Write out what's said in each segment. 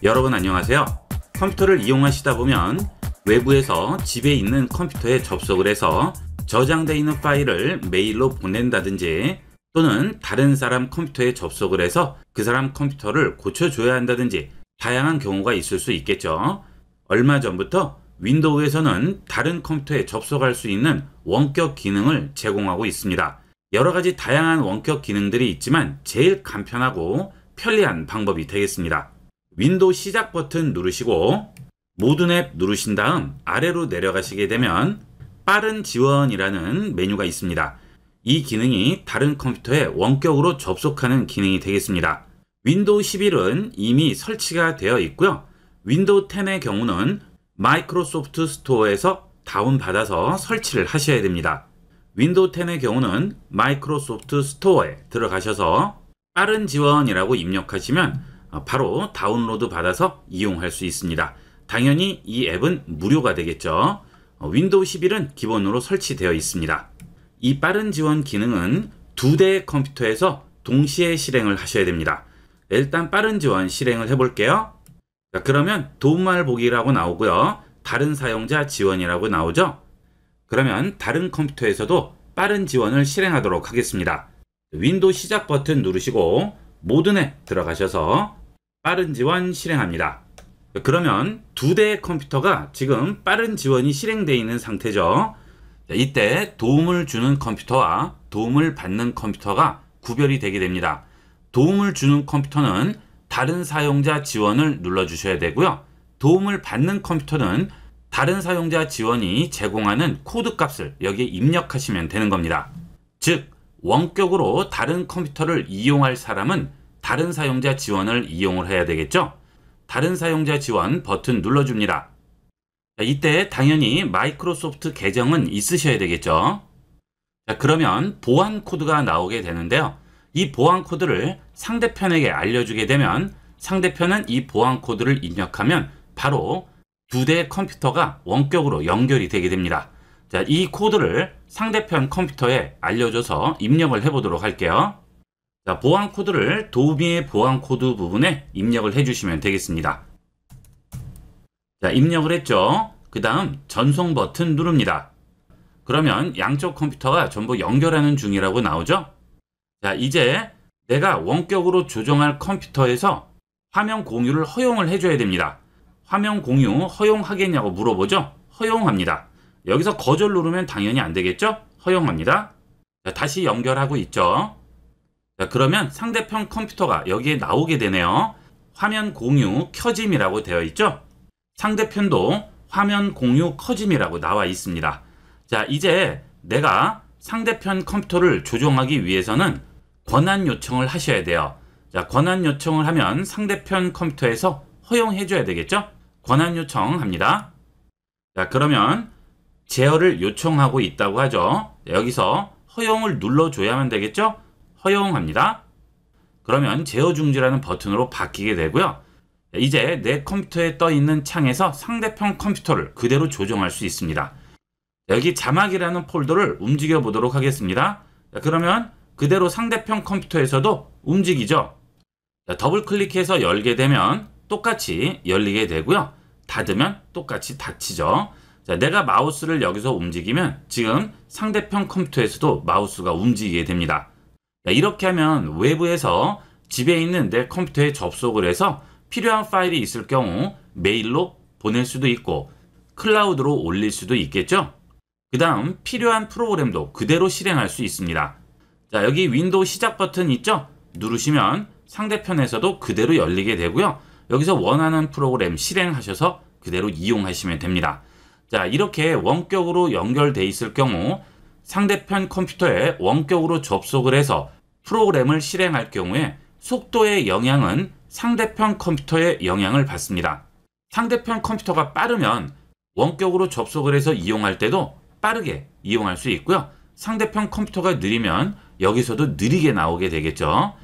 여러분 안녕하세요. 컴퓨터를 이용하시다 보면 외부에서 집에 있는 컴퓨터에 접속을 해서 저장되어 있는 파일을 메일로 보낸다든지 또는 다른 사람 컴퓨터에 접속을 해서 그 사람 컴퓨터를 고쳐줘야 한다든지 다양한 경우가 있을 수 있겠죠. 얼마 전부터 윈도우에서는 다른 컴퓨터에 접속할 수 있는 원격 기능을 제공하고 있습니다. 여러 가지 다양한 원격 기능들이 있지만 제일 간편하고 편리한 방법이 되겠습니다. 윈도우 시작 버튼 누르시고 모든 앱 누르신 다음 아래로 내려가시게 되면 빠른 지원이라는 메뉴가 있습니다. 이 기능이 다른 컴퓨터에 원격으로 접속하는 기능이 되겠습니다. 윈도우 11은 이미 설치가 되어 있고요. 윈도우 10의 경우는 마이크로소프트 스토어에서 다운받아서 설치를 하셔야 됩니다. 윈도우 10의 경우는 마이크로소프트 스토어에 들어가셔서 빠른 지원이라고 입력하시면 바로 다운로드 받아서 이용할 수 있습니다. 당연히 이 앱은 무료가 되겠죠. 윈도우 11은 기본으로 설치되어 있습니다. 이 빠른 지원 기능은 두 대의 컴퓨터에서 동시에 실행을 하셔야 됩니다. 일단 빠른 지원 실행을 해볼게요. 자, 그러면 도움말 보기라고 나오고요. 다른 사용자 지원이라고 나오죠. 그러면 다른 컴퓨터에서도 빠른 지원을 실행하도록 하겠습니다. 윈도우 시작 버튼 누르시고 모든 앱 들어가셔서 빠른 지원 실행합니다. 그러면 두 대의 컴퓨터가 지금 빠른 지원이 실행되어 있는 상태죠. 이때 도움을 주는 컴퓨터와 도움을 받는 컴퓨터가 구별이 되게 됩니다. 도움을 주는 컴퓨터는 다른 사용자 지원을 눌러주셔야 되고요. 도움을 받는 컴퓨터는 다른 사용자 지원이 제공하는 코드 값을 여기에 입력하시면 되는 겁니다. 즉 원격으로 다른 컴퓨터를 이용할 사람은 다른 사용자 지원을 이용을 해야 되겠죠. 다른 사용자 지원 버튼 눌러줍니다. 이때 당연히 마이크로소프트 계정은 있으셔야 되겠죠. 자, 그러면 보안 코드가 나오게 되는데요. 이 보안 코드를 상대편에게 알려주게 되면 상대편은 이 보안 코드를 입력하면 바로 두 대의 컴퓨터가 원격으로 연결이 되게 됩니다. 자, 이 코드를 상대편 컴퓨터에 알려줘서 입력을 해보도록 할게요. 자, 보안 코드를 도우미의 보안 코드 부분에 입력을 해주시면 되겠습니다. 자, 입력을 했죠. 그 다음 전송 버튼 누릅니다. 그러면 양쪽 컴퓨터가 전부 연결하는 중이라고 나오죠. 자, 이제 내가 원격으로 조정할 컴퓨터에서 화면 공유를 허용을 해줘야 됩니다. 화면 공유 허용하겠냐고 물어보죠. 허용합니다. 여기서 거절 누르면 당연히 안 되겠죠. 허용합니다. 자, 다시 연결하고 있죠. 자, 그러면 상대편 컴퓨터가 여기에 나오게 되네요. 화면 공유 켜짐이라고 되어 있죠. 상대편도 화면 공유 켜짐이라고 나와 있습니다. 자, 이제 내가 상대편 컴퓨터를 조종하기 위해서는 권한 요청을 하셔야 돼요. 자, 권한 요청을 하면 상대편 컴퓨터에서 허용해 줘야 되겠죠. 권한 요청합니다. 자, 그러면 제어를 요청하고 있다고 하죠. 여기서 허용을 눌러줘야만 되겠죠. 허용합니다. 그러면 제어 중지라는 버튼으로 바뀌게 되고요. 이제 내 컴퓨터에 떠 있는 창에서 상대편 컴퓨터를 그대로 조정할 수 있습니다. 여기 자막이라는 폴더를 움직여 보도록 하겠습니다. 그러면 그대로 상대편 컴퓨터에서도 움직이죠. 더블 클릭해서 열게 되면 똑같이 열리게 되고요. 닫으면 똑같이 닫히죠. 자, 내가 마우스를 여기서 움직이면 지금 상대편 컴퓨터에서도 마우스가 움직이게 됩니다. 자, 이렇게 하면 외부에서 집에 있는 내 컴퓨터에 접속을 해서 필요한 파일이 있을 경우 메일로 보낼 수도 있고 클라우드로 올릴 수도 있겠죠. 그 다음 필요한 프로그램도 그대로 실행할 수 있습니다. 자, 여기 윈도우 시작 버튼 있죠? 누르시면 상대편에서도 그대로 열리게 되고요. 여기서 원하는 프로그램 실행하셔서 그대로 이용하시면 됩니다. 자, 이렇게 원격으로 연결돼 있을 경우 상대편 컴퓨터에 원격으로 접속을 해서 프로그램을 실행할 경우에 속도의 영향은 상대편 컴퓨터의 영향을 받습니다. 상대편 컴퓨터가 빠르면 원격으로 접속을 해서 이용할 때도 빠르게 이용할 수 있고요. 상대편 컴퓨터가 느리면 여기서도 느리게 나오게 되겠죠.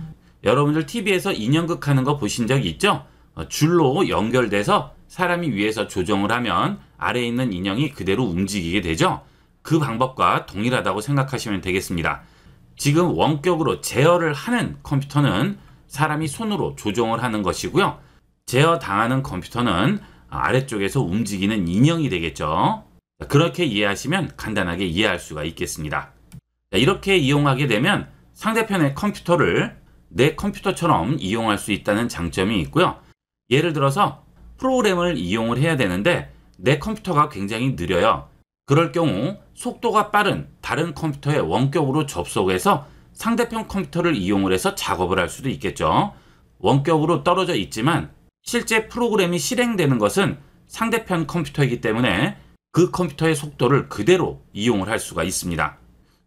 여러분들 TV에서 인형극 하는 거 보신 적 있죠? 줄로 연결돼서 사람이 위에서 조정을 하면 아래에 있는 인형이 그대로 움직이게 되죠. 그 방법과 동일하다고 생각하시면 되겠습니다. 지금 원격으로 제어를 하는 컴퓨터는 사람이 손으로 조정을 하는 것이고요. 제어 당하는 컴퓨터는 아래쪽에서 움직이는 인형이 되겠죠. 그렇게 이해하시면 간단하게 이해할 수가 있겠습니다. 이렇게 이용하게 되면 상대편의 컴퓨터를 내 컴퓨터처럼 이용할 수 있다는 장점이 있고요. 예를 들어서 프로그램을 이용을 해야 되는데 내 컴퓨터가 굉장히 느려요. 그럴 경우 속도가 빠른 다른 컴퓨터에 원격으로 접속해서 상대편 컴퓨터를 이용을 해서 작업을 할 수도 있겠죠. 원격으로 떨어져 있지만 실제 프로그램이 실행되는 것은 상대편 컴퓨터이기 때문에 그 컴퓨터의 속도를 그대로 이용을 할 수가 있습니다.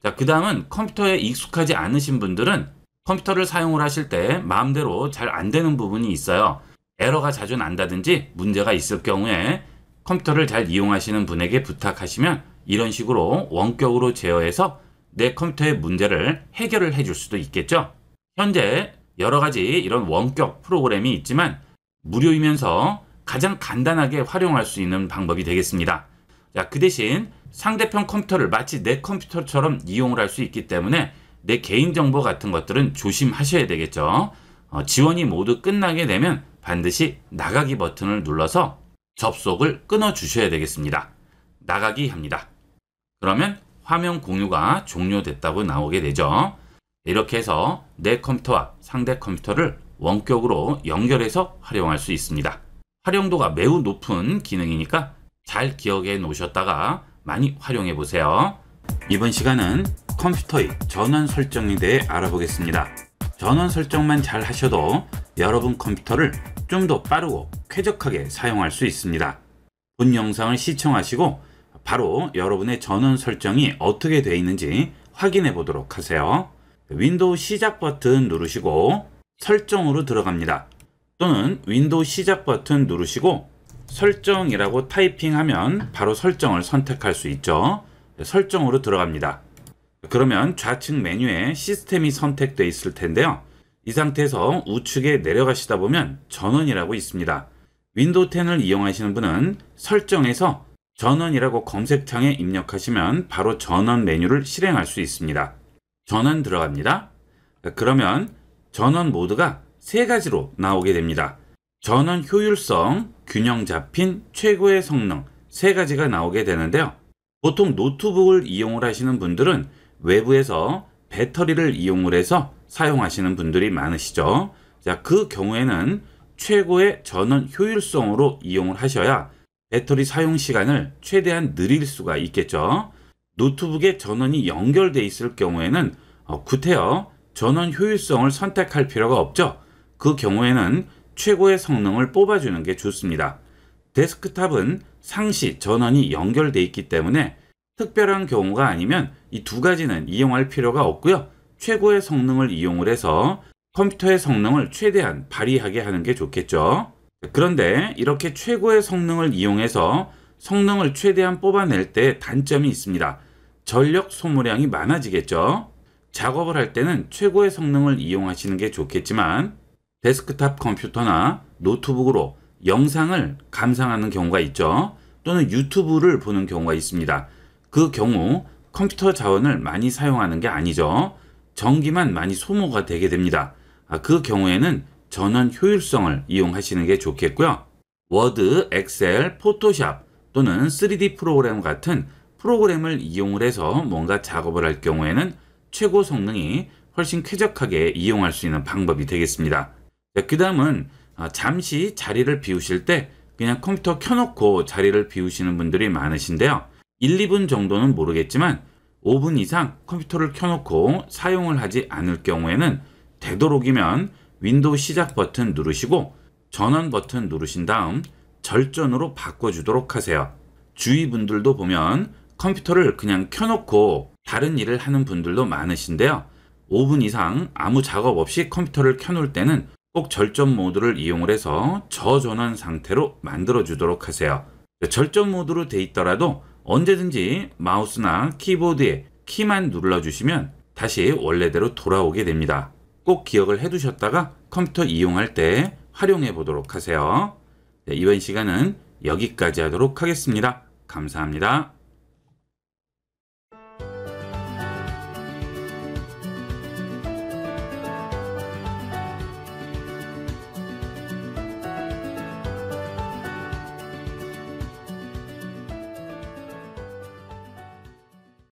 자, 그 다음은 컴퓨터에 익숙하지 않으신 분들은 컴퓨터를 사용을 하실 때 마음대로 잘 안 되는 부분이 있어요. 에러가 자주 난다든지 문제가 있을 경우에 컴퓨터를 잘 이용하시는 분에게 부탁하시면 이런 식으로 원격으로 제어해서 내 컴퓨터의 문제를 해결을 해줄 수도 있겠죠. 현재 여러 가지 이런 원격 프로그램이 있지만 무료이면서 가장 간단하게 활용할 수 있는 방법이 되겠습니다. 자, 그 대신 상대편 컴퓨터를 마치 내 컴퓨터처럼 이용을 할 수 있기 때문에 내 개인정보 같은 것들은 조심하셔야 되겠죠. 지원이 모두 끝나게 되면 반드시 나가기 버튼을 눌러서 접속을 끊어 주셔야 되겠습니다. 나가기 합니다. 그러면 화면 공유가 종료됐다고 나오게 되죠. 이렇게 해서 내 컴퓨터와 상대 컴퓨터를 원격으로 연결해서 활용할 수 있습니다. 활용도가 매우 높은 기능이니까 잘 기억해 놓으셨다가 많이 활용해 보세요. 이번 시간은 컴퓨터의 전원 설정에 대해 알아보겠습니다. 전원 설정만 잘 하셔도 여러분 컴퓨터를 좀 더 빠르고 쾌적하게 사용할 수 있습니다. 본 영상을 시청하시고 바로 여러분의 전원 설정이 어떻게 되어 있는지 확인해 보도록 하세요. 윈도우 시작 버튼 누르시고 설정으로 들어갑니다. 또는 윈도우 시작 버튼 누르시고 설정이라고 타이핑하면 바로 설정을 선택할 수 있죠. 설정으로 들어갑니다. 그러면 좌측 메뉴에 시스템이 선택되어 있을 텐데요. 이 상태에서 우측에 내려가시다 보면 전원이라고 있습니다. 윈도우 10을 이용하시는 분은 설정에서 전원이라고 검색창에 입력하시면 바로 전원 메뉴를 실행할 수 있습니다. 전원 들어갑니다. 그러면 전원 모드가 세 가지로 나오게 됩니다. 전원 효율성, 균형 잡힌, 최고의 성능 세 가지가 나오게 되는데요. 보통 노트북을 이용을 하시는 분들은 외부에서 배터리를 이용을 해서 사용하시는 분들이 많으시죠. 자, 그 경우에는 최고의 전원 효율성으로 이용을 하셔야 배터리 사용 시간을 최대한 늘릴 수가 있겠죠. 노트북에 전원이 연결되어 있을 경우에는 구태여 전원 효율성을 선택할 필요가 없죠. 그 경우에는 최고의 성능을 뽑아주는 게 좋습니다. 데스크탑은 상시 전원이 연결되어 있기 때문에 특별한 경우가 아니면 이 두 가지는 이용할 필요가 없고요. 최고의 성능을 이용을 해서 컴퓨터의 성능을 최대한 발휘하게 하는 게 좋겠죠. 그런데 이렇게 최고의 성능을 이용해서 성능을 최대한 뽑아낼 때 단점이 있습니다. 전력 소모량이 많아지겠죠. 작업을 할 때는 최고의 성능을 이용하시는 게 좋겠지만 데스크탑 컴퓨터나 노트북으로 영상을 감상하는 경우가 있죠. 또는 유튜브를 보는 경우가 있습니다. 그 경우 컴퓨터 자원을 많이 사용하는 게 아니죠. 전기만 많이 소모가 되게 됩니다. 그 경우에는 전원 효율성을 이용하시는 게 좋겠고요. 워드, 엑셀, 포토샵 또는 3D 프로그램 같은 프로그램을 이용을 해서 뭔가 작업을 할 경우에는 최고 성능이 훨씬 쾌적하게 이용할 수 있는 방법이 되겠습니다. 그 다음은 잠시 자리를 비우실 때 그냥 컴퓨터 켜놓고 자리를 비우시는 분들이 많으신데요. 1, 2분 정도는 모르겠지만 5분 이상 컴퓨터를 켜놓고 사용을 하지 않을 경우에는 되도록이면 윈도우 시작 버튼 누르시고 전원 버튼 누르신 다음 절전으로 바꿔주도록 하세요. 주위 분들도 보면 컴퓨터를 그냥 켜놓고 다른 일을 하는 분들도 많으신데요. 5분 이상 아무 작업 없이 컴퓨터를 켜놓을 때는 꼭 절전 모드를 이용을 해서 저전원 상태로 만들어 주도록 하세요. 절전 모드로 돼 있더라도 언제든지 마우스나 키보드에 키만 눌러주시면 다시 원래대로 돌아오게 됩니다. 꼭 기억을 해두셨다가 컴퓨터 이용할 때 활용해 보도록 하세요. 이번 시간은 여기까지 하도록 하겠습니다. 감사합니다.